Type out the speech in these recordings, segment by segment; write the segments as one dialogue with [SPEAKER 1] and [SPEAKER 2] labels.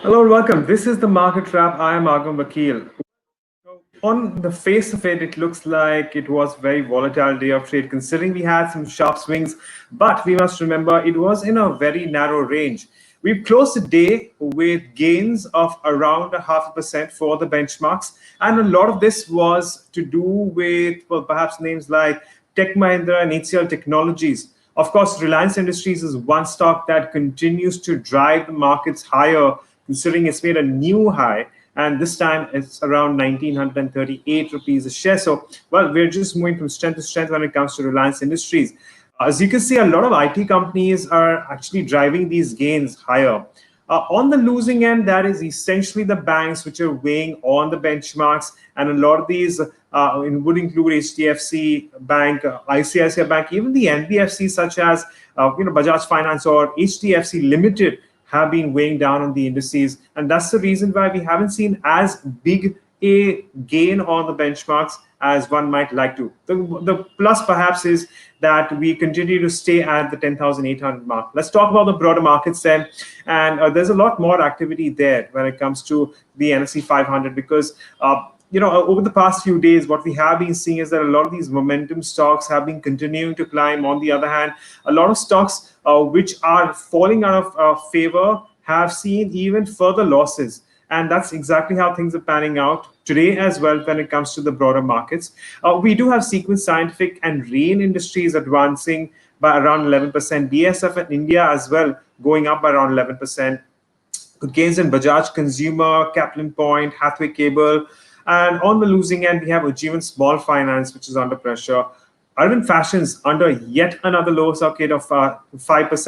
[SPEAKER 1] Hello and welcome. This is the Market Wrap. I am Agam Vakil. So on the face of it, it looks like it was very volatile day of trade, considering we had some sharp swings. But we must remember it was in a very narrow range. We've closed the day with gains of around a 0.5% for the benchmarks, and a lot of this was to do with perhaps names like Tech Mahindra and HCL Technologies. Of course, Reliance Industries is one stock that continues to drive the markets higher, considering it's made a new high, and this time it's around 1938 rupees a share. So, well, we're just moving from strength to strength when it comes to Reliance Industries. As you can see, a lot of IT companies are actually driving these gains higher. On the losing end, that is essentially the banks which are weighing on the benchmarks, and a lot of these would include HDFC Bank, ICICI Bank, even the NBFCs such as Bajaj Finance or HDFC Limited have been weighing down on the indices, and that's the reason why we haven't seen as big a gain on the benchmarks as one might like to. The plus perhaps is that we continue to stay at the 10,800 mark. Let's talk about the broader markets then. And there's a lot more activity there when it comes to the NSE 500 because over the past few days, what we have been seeing is that a lot of these momentum stocks have been continuing to climb. On the other hand, a lot of stocks which are falling out of favor have seen even further losses. And that's exactly how things are panning out today as well when it comes to the broader markets. We do have Sequence Scientific and Rain Industries advancing by around 11%. BSF in India as well going up by around 11%. Good gains in Bajaj Consumer, Kaplan Point, Hathway Cable. And on the losing end, we have Ujjivan Small Finance, which is under pressure. Arvind Fashions under yet another low circuit of 5%.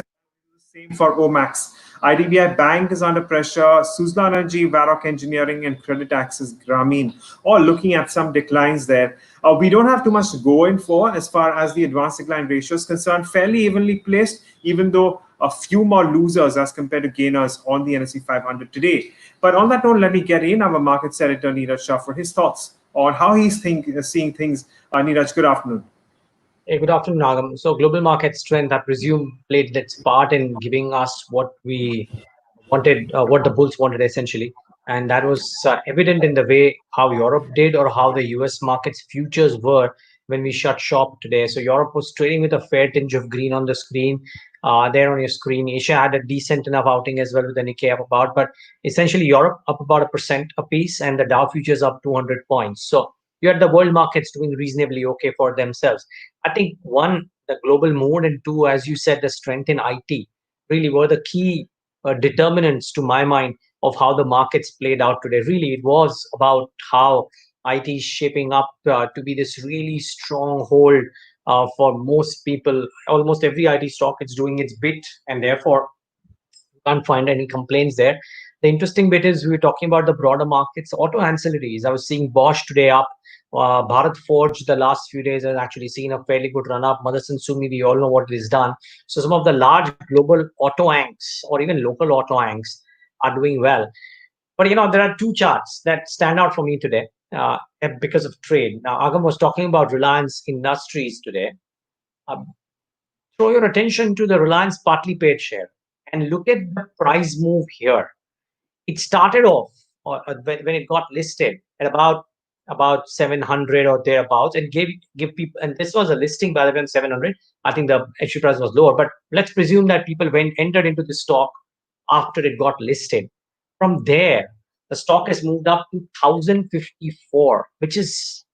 [SPEAKER 1] Same for Omax. IDBI Bank is under pressure. Suzlon Energy, Varroc Engineering, and Credit Access Grameen all looking at some declines there. We don't have too much to go in for as far as the advanced decline ratio is concerned. Fairly evenly placed, even though a few more losers as compared to gainers on the NSE 500 today. But on that note, let me get in our markets editor, Niraj Shah, for his thoughts on how he's seeing things. Niraj, good afternoon.
[SPEAKER 2] Hey, good afternoon, Agam. So global market strength, I presume, played its part in giving us what we wanted, what the bulls wanted essentially. And that was evident in the way how Europe did or how the US markets futures were when we shut shop today. So Europe was trading with a fair tinge of green on the screen. There on your screen, Asia had a decent enough outing as well with the Nikkei up about, but essentially Europe up about 1% a piece and the Dow futures up 200 points. So you had the world markets doing reasonably okay for themselves. I think one, the global mood, and two, as you said, the strength in IT really were the key determinants to my mind of how the markets played out today. Really, it was about how IT is shaping up to be this really strong hold for most people. Almost every IT stock is doing its bit, and therefore can't find any complaints there. The interesting bit is we were talking about the broader markets, auto ancillaries. I was seeing Bosch today up. Bharat Forge the last few days has actually seen a fairly good run up. Motherson Sumi, we all know what it has done. So some of the large global auto anchs or even local auto anchs are doing well. But there are two charts that stand out for me today because of trade. Now, Agam was talking about Reliance Industries today. Throw your attention to the Reliance partly paid share and look at the price move here. It started off when it got listed at about 700 or thereabouts, and give people. And this was a listing by the 700. I think the issue price was lower, but let's presume that people entered into the stock after it got listed. From there, the stock has moved up to 1,054, which is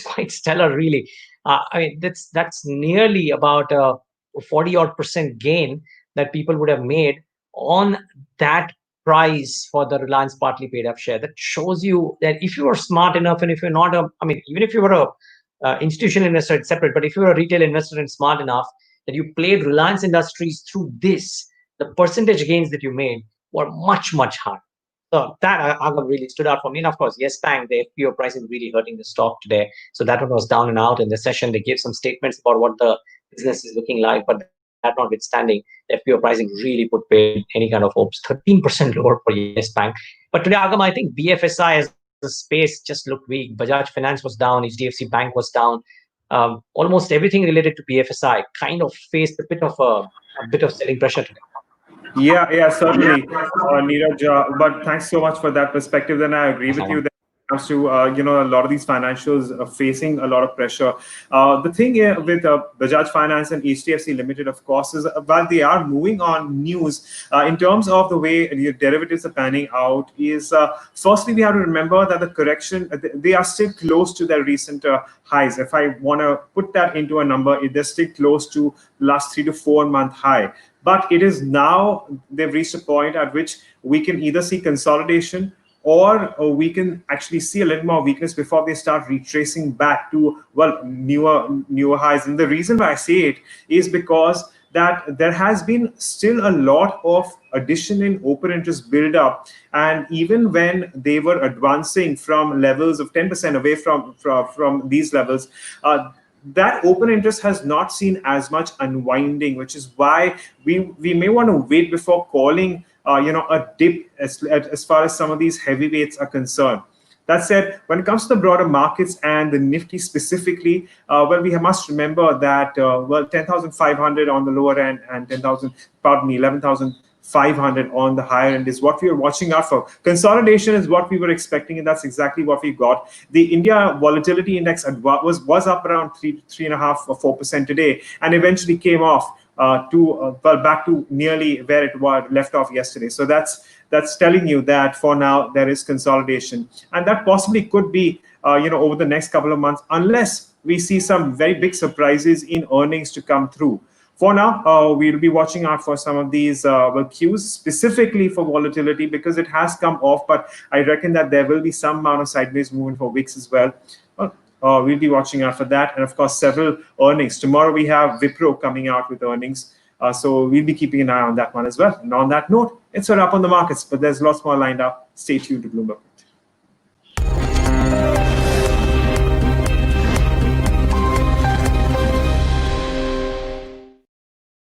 [SPEAKER 2] quite stellar, really. I mean, that's nearly about a 40 odd % gain that people would have made on that price for the Reliance partly paid up share. That shows you that if you are smart enough, and if you're not even if you were a institutional investor, it's separate, but if you're a retail investor and smart enough that you played Reliance Industries through this, the percentage gains that you made were much, much higher. So that Agam really stood out for me. And of course, Yes Bank, the FPO price is really hurting the stock today. So that one was down and out in the session. They gave some statements about what the business is looking like, but that notwithstanding, the FPO pricing really put paid any kind of hopes. 13% lower for Yes Bank. But today, Agam, I think BFSI as a space just looked weak. Bajaj Finance was down. HDFC Bank was down. Almost everything related to BFSI kind of faced a bit of selling pressure today.
[SPEAKER 1] Yeah, certainly, Niraj. But thanks so much for that perspective. Then I agree
[SPEAKER 2] Yes,
[SPEAKER 1] with you
[SPEAKER 2] Agam.
[SPEAKER 1] that when it comes to a lot of these financials are facing a lot of pressure. The thing here with Bajaj Finance and HDFC Limited, of course, is while they are moving on news in terms of the way the derivatives are panning out. Is firstly we have to remember that the correction they are still close to their recent highs. If I want to put that into a number, they're still close to last 3 to 4 month high. But it is now they've reached a point at which we can either see consolidation or we can actually see a little more weakness before they start retracing back to newer highs. And the reason why I say it is because that there has been still a lot of addition in open interest build up, and even when they were advancing from levels of 10% away from these levels, that open interest has not seen as much unwinding, which is why we may want to wait before calling a dip as far as some of these heavyweights are concerned. That said, when it comes to the broader markets and the Nifty specifically, well, we must remember that 10,500 on the lower end and 10,000, pardon me, 11,500 on the higher end is what we are watching out for. Consolidation is what we were expecting, and that's exactly what we got. The India volatility index was up around 3.5 or 4% today, and eventually came off back to nearly where it was left off yesterday. So that's telling you that for now there is consolidation, and that possibly could be over the next couple of months, unless we see some very big surprises in earnings to come through. For now, we'll be watching out for some of these cues, specifically for volatility, because it has come off. But I reckon that there will be some amount of sideways movement for VIX as well. We'll be watching out for that. And of course, several earnings. Tomorrow we have Wipro coming out with earnings. So we'll be keeping an eye on that one as well. And on that note, it's a wrap on the markets, but there's lots more lined up. Stay tuned to Bloomberg.